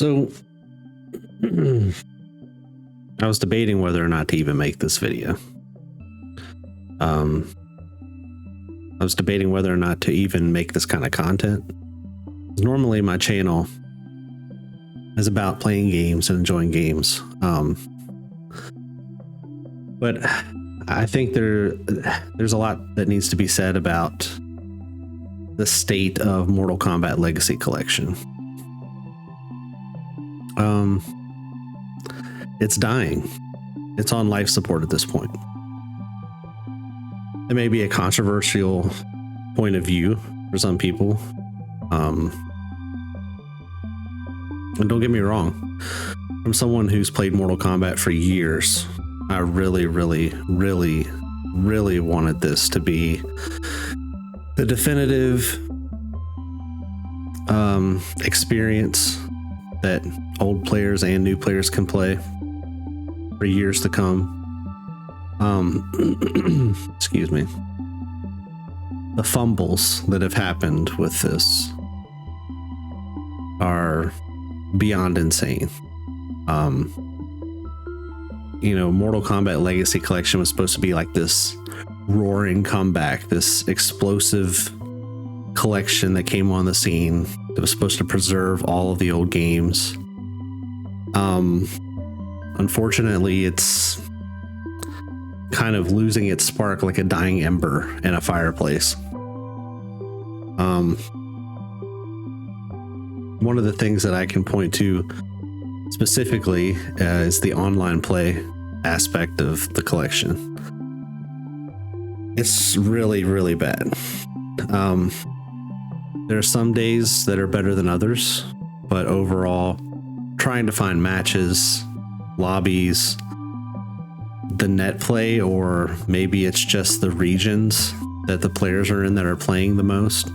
So I was debating whether or not to even make this video. I was debating whether or not to even make this kind of content. Normally my channel is about playing games and enjoying games. But I think there's a lot that needs to be said about the state of Mortal Kombat Legacy Collection. It's dying. It's on life support at this point. It may be a controversial point of view for some people. And don't get me wrong, from someone who's played Mortal Kombat for years, I really wanted this to be the definitive experience that old players and new players can play for years to come. Excuse me. The fumbles that have happened with this are beyond insane. Mortal Kombat Legacy Collection was supposed to be like this roaring comeback, this explosive collection that came on the scene that was supposed to preserve all of the old games. Unfortunately, it's kind of losing its spark like a dying ember in a fireplace. One of the things that I can point to specifically is the online play aspect of the collection. It's really bad. There are some days that are better than others, but overall, trying to find matches, lobbies, the net play, or maybe it's just the regions that the players are in that are playing the most.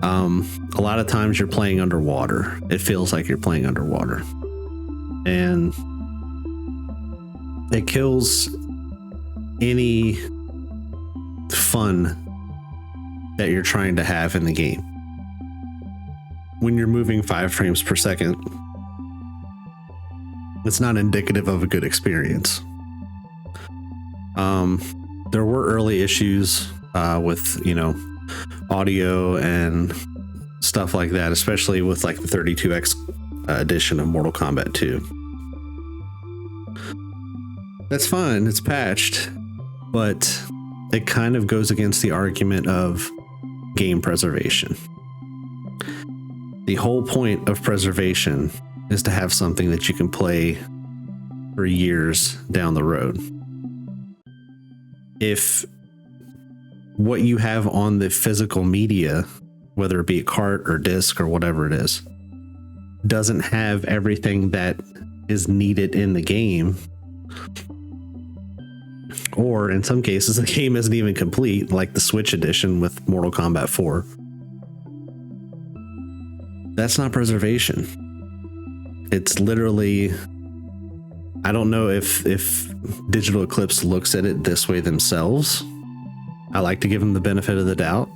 A lot of times you're playing underwater. It feels like you're playing underwater. And it kills any fun that you're trying to have in the game. When you're moving 5 frames per second, it's not indicative of a good experience. There were early issues with, audio and stuff like that, especially with like the 32X edition of Mortal Kombat 2. That's fine, it's patched, but it kind of goes against the argument of game preservation. The whole point of preservation is to have something that you can play for years down the road. If what you have on the physical media, whether it be a cart or disc or whatever it is, doesn't have everything that is needed in the game, or in some cases the game isn't even complete, like the Switch edition with Mortal Kombat 4, that's not preservation. It's literally, I don't know if Digital Eclipse looks at it this way themselves. I like to give them the benefit of the doubt.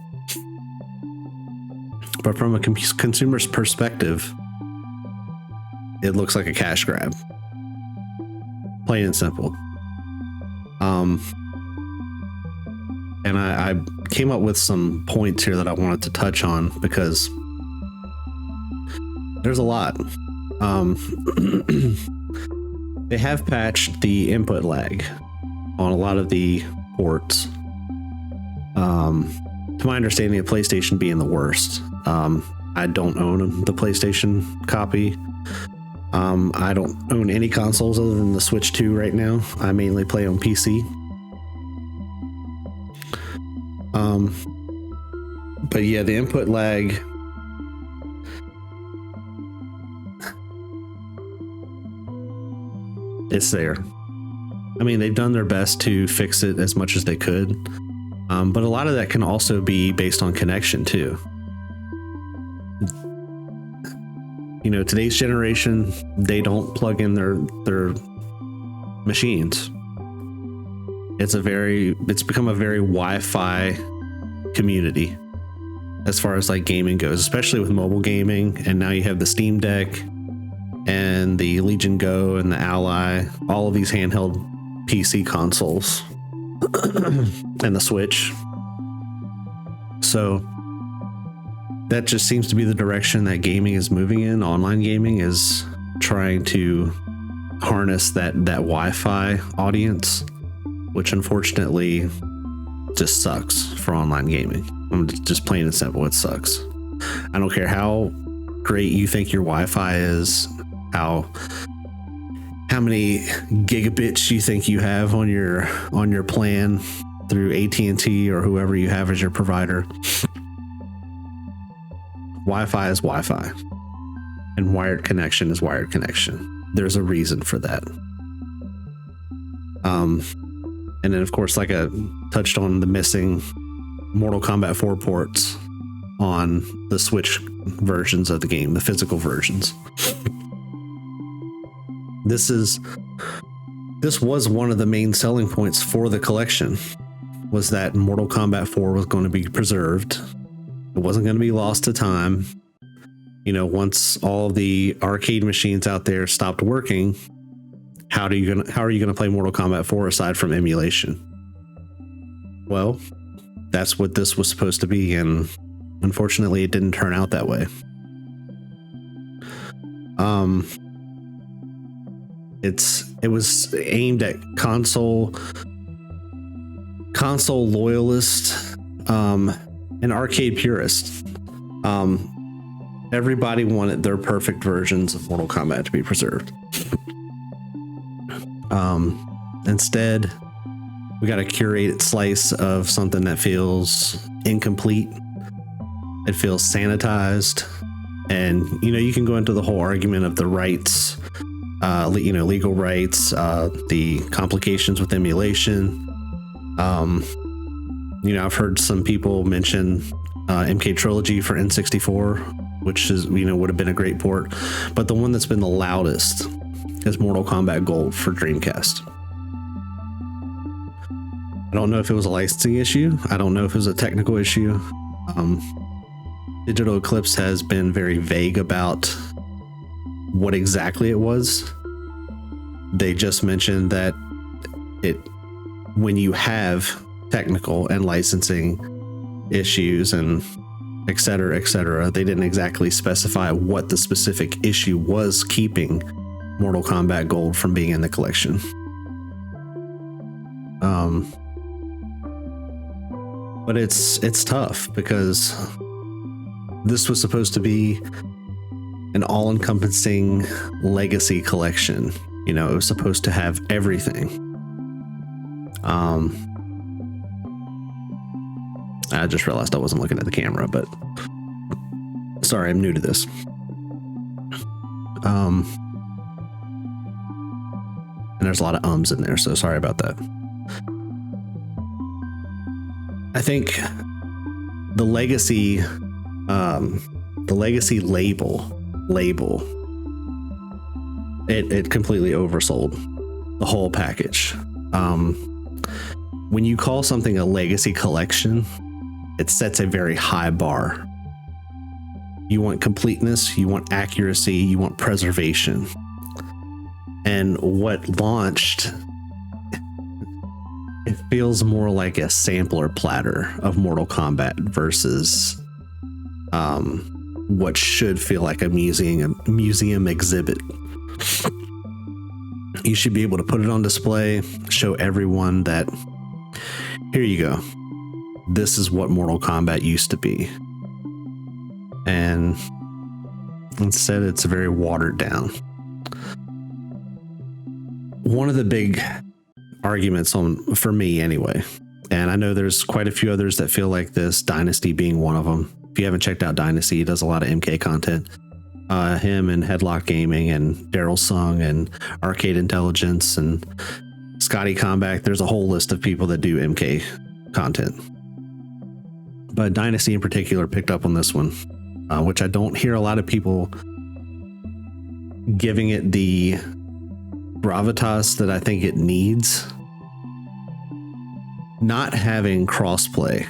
But from a consumer's perspective, it looks like a cash grab. Plain and simple. And I came up with some points here that I wanted to touch on because there's a lot. They have patched the input lag on a lot of the ports. To my understanding, the PlayStation being the worst. I don't own the PlayStation copy. I don't own any consoles other than the Switch 2 right now. I mainly play on PC. But yeah, the input lag, it's there. I mean, they've done their best to fix it as much as they could. But a lot of that can also be based on connection too. Today's generation, they don't plug in their machines. It's become a very Wi-Fi community as far as like gaming goes, especially with mobile gaming. And now you have the Steam Deck and the Legion Go and the Ally, all of these handheld PC consoles, and the Switch. So that just seems to be the direction that gaming is moving in. Online gaming is trying to harness that Wi-Fi audience, which unfortunately just sucks for online gaming. I'm just plain and simple, it sucks. I don't care how great you think your Wi-Fi is, how many gigabits you think you have on your plan through AT&T or whoever you have as your provider. Wi-Fi is Wi-Fi, and wired connection is wired connection. There's a reason for that. And then of course, like I touched on, the missing Mortal Kombat 4 ports on the Switch versions of the game, the physical versions. This was one of the main selling points for the collection, was that Mortal Kombat 4 was going to be preserved. It wasn't going to be lost to time. You know, once all the arcade machines out there stopped working, how are you going to play Mortal Kombat 4 aside from emulation? Well, that's what this was supposed to be, and unfortunately it didn't turn out that way. It was aimed at console loyalists, and arcade purists. Everybody wanted their perfect versions of Mortal Kombat to be preserved. Instead, we got a curated slice of something that feels incomplete. It feels sanitized, and you can go into the whole argument of the rights, legal rights, the complications with emulation. I've heard some people mention MK Trilogy for N64, which is would have been a great port, but the one that's been the loudest is Mortal Kombat Gold for Dreamcast. I don't know if it was a licensing issue. I don't know if it was a technical issue. Digital Eclipse has been very vague about what exactly it was. They just mentioned that when you have technical and licensing issues and et cetera, they didn't exactly specify what the specific issue was keeping Mortal Kombat Gold from being in the collection. But it's tough because this was supposed to be an all-encompassing legacy collection. It was supposed to have everything. I just realized I wasn't looking at the camera, but sorry, I'm new to this. And there's a lot of ums in there, so sorry about that. I think the legacy label, it completely oversold the whole package. When you call something a legacy collection, it sets a very high bar. You want completeness, you want accuracy, you want preservation. And what launched, it feels more like a sampler platter of Mortal Kombat versus what should feel like a museum exhibit. You should be able to put it on display, show everyone that, here you go. This is what Mortal Kombat used to be. And instead, it's very watered down. One of the big arguments for me anyway, and I know there's quite a few others that feel like this, Dynasty being one of them. If you haven't checked out Dynasty, he does a lot of MK content. Him and Headlock Gaming and Daryl Sung and Arcade Intelligence and Scotty Combat. There's a whole list of people that do MK content. But Dynasty in particular picked up on this one, which I don't hear a lot of people giving it the gravitas that I think it needs. Not having crossplay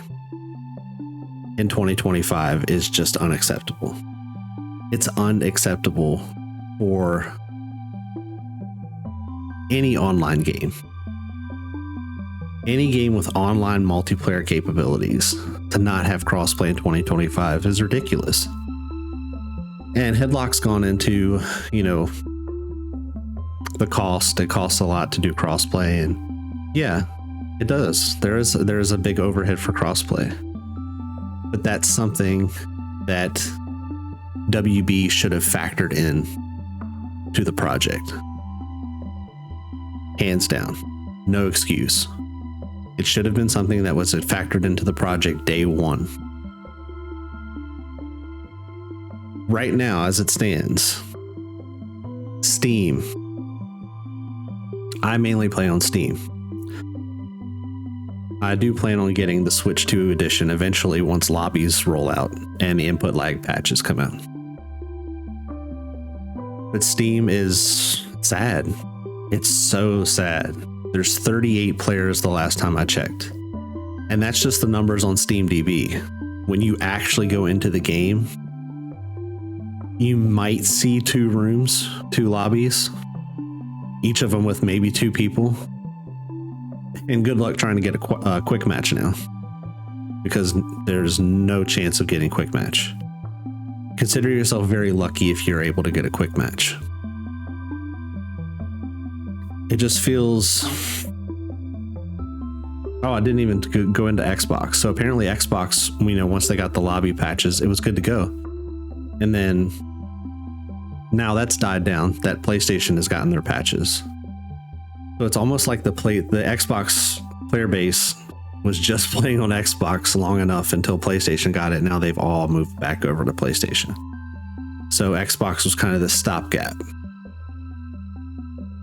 in 2025 is just unacceptable. It's unacceptable for any online game. Any game with online multiplayer capabilities to not have crossplay in 2025 is ridiculous. And Headlock's gone into, the cost. It costs a lot to do crossplay, and yeah, it does. There is a big overhead for crossplay. But that's something that WB should have factored in to the project. Hands down. No excuse. It should have been something that was factored into the project day one. Right now, as it stands, Steam. I mainly play on Steam. I do plan on getting the Switch 2 edition eventually once lobbies roll out and the input lag patches come out. But Steam is sad. It's so sad. There's 38 players the last time I checked. And that's just the numbers on SteamDB. When you actually go into the game, you might see 2 rooms, 2 lobbies, each of them with maybe 2 people. And good luck trying to get a quick match now, because there's no chance of getting quick match. Consider yourself very lucky if you're able to get a quick match. It just feels... Oh, I didn't even go into Xbox. So apparently Xbox, once they got the lobby patches, it was good to go. And then now that's died down. That PlayStation has gotten their patches. So it's almost like the Xbox player base was just playing on Xbox long enough until PlayStation got it. Now they've all moved back over to PlayStation. So Xbox was kind of the stopgap.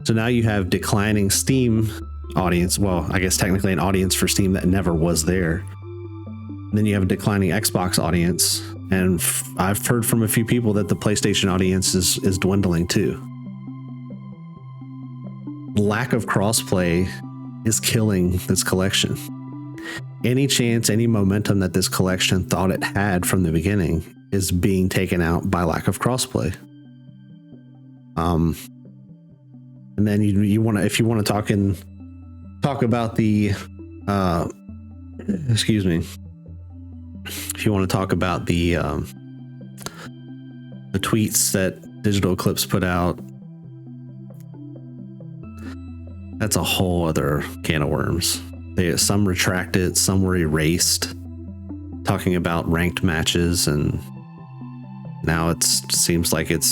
So now you have declining Steam audience. Well, I guess technically an audience for Steam that never was there. Then you have a declining Xbox audience. And I've heard from a few people that the PlayStation audience is dwindling too. Lack of crossplay is killing this collection. Any chance, any momentum that this collection thought it had from the beginning is being taken out by lack of crossplay. And then you want to, if you want to talk about the, excuse me, if you want to talk about the tweets that Digital Eclipse put out, that's a whole other can of worms. Some retracted, some were erased, talking about ranked matches, and now it seems like it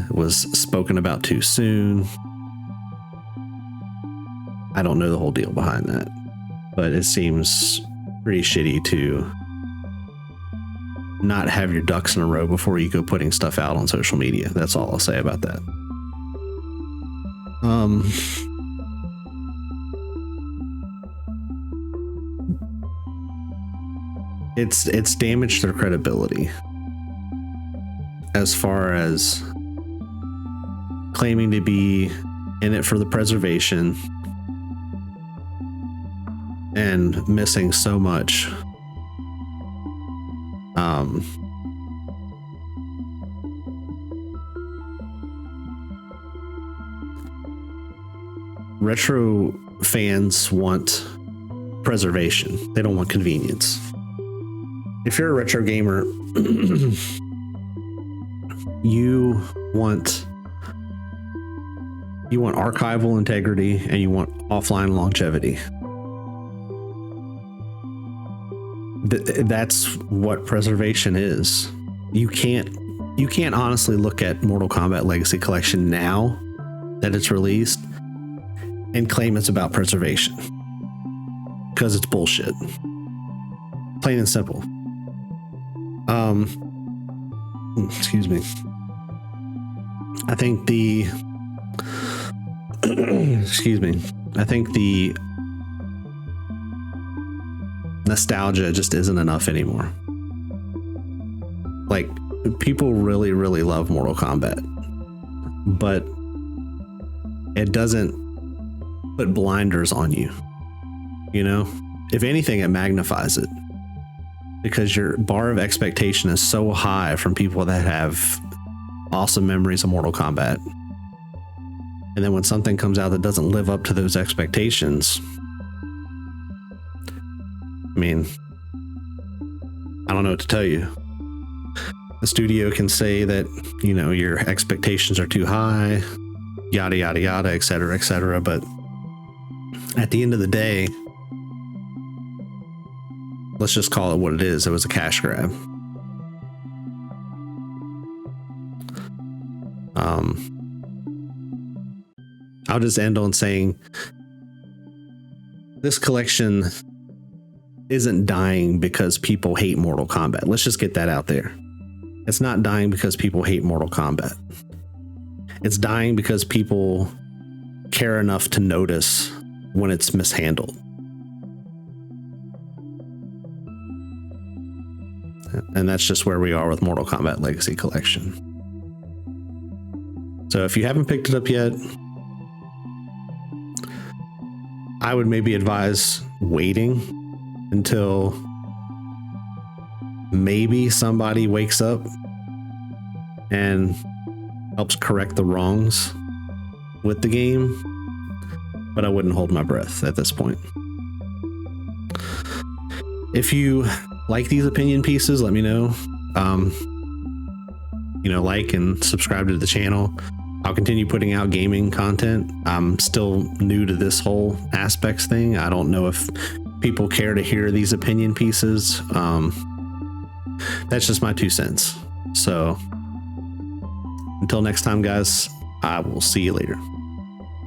was spoken about too soon. I don't know the whole deal behind that, but it seems pretty shitty to not have your ducks in a row before you go putting stuff out on social media. That's all I'll say about that. It's damaged their credibility as far as claiming to be in it for the preservation and missing so much. Retro fans want preservation. They don't want convenience. If you're a retro gamer, you want archival integrity and you want offline longevity. That's what preservation is. You can't honestly look at Mortal Kombat Legacy Collection now that it's released and claim it's about preservation, because it's bullshit. Plain and simple. Excuse me. I think the nostalgia just isn't enough anymore. Like, people really, really love Mortal Kombat, but it doesn't put blinders on you. If anything, it magnifies it, because your bar of expectation is so high from people that have awesome memories of Mortal Kombat. And then when something comes out that doesn't live up to those expectations, I mean, I don't know what to tell you. The studio can say that, you know, your expectations are too high, yada, yada, yada, et cetera, but at the end of the day, let's just call it what it is. It was a cash grab. I'll just end on saying this collection isn't dying because people hate Mortal Kombat. Let's just get that out there. It's not dying because people hate Mortal Kombat. It's dying because people care enough to notice when it's mishandled. And that's just where we are with Mortal Kombat Legacy Collection. So if you haven't picked it up yet, I would maybe advise waiting until maybe somebody wakes up and helps correct the wrongs with the game, but I wouldn't hold my breath at this point. If you like these opinion pieces, let me know. Like and subscribe to the channel. I'll continue putting out gaming content. I'm still new to this whole aspects thing. I don't know if people care to hear these opinion pieces. That's just my 2 cents. So until next time, guys, I will see you later.